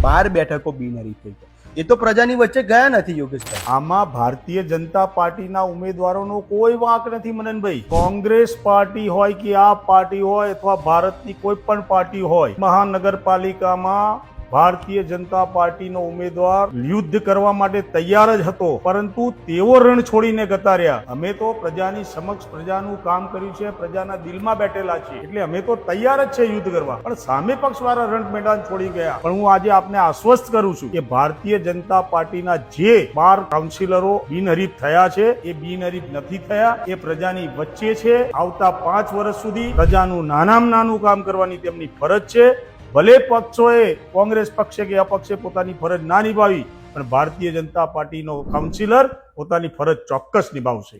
12 બેઠકો બિનહરીફ થઈ છે. એ તો પ્રજાની વચ્ચે ગયા નથી યોગેશભાઈ. આમાં ભારતીય જનતા પાર્ટીના ઉમેદવારોનો કોઈ વાંક નથી મનનભાઈ. કોંગ્રેસ પાર્ટી હોય કે આપ પાર્ટી હોય અથવા ભારતની કોઈ પણ પાર્ટી હોય, મહાનગરપાલિકામાં ભારતીય જનતા પાર્ટીનો ઉમેદવાર યુદ્ધ કરવા માટે તૈયાર જ હતો, પરંતુ તેઓ રણ છોડીને જતા રહ્યા. અમે તો પ્રજાની સમક્ષ પ્રજાનું કામ કર્યું છે, પ્રજાના દિલમાં બેઠેલા છીએ, એટલે અમે તો તૈયાર જ છે યુદ્ધ કરવા. પણ સામે પક્ષવાળા રણ મેદાન છોડી ગયા. પણ હું આજે આપને આશ્વસ્ત કરું છું કે ભારતીય જનતા પાર્ટીના જે 12 કાઉન્સિલરો બિનહરીફ થયા છે એ બિનહરીફ નથી થયા, એ પ્રજાની વચ્ચે છે. આવતા 5 વર્ષ સુધી પ્રજાનું નાનામાં નાનું કામ કરવાની તેમની ફરજ છે. ભલે પક્ષોએ કોંગ્રેસ પક્ષે કે અપક્ષે પોતાની ફરજ ના નિભાવી, પણ ભારતીય જનતા પાર્ટીનો કાઉન્સિલર પોતાની ફરજ ચોક્કસ નિભાવશે.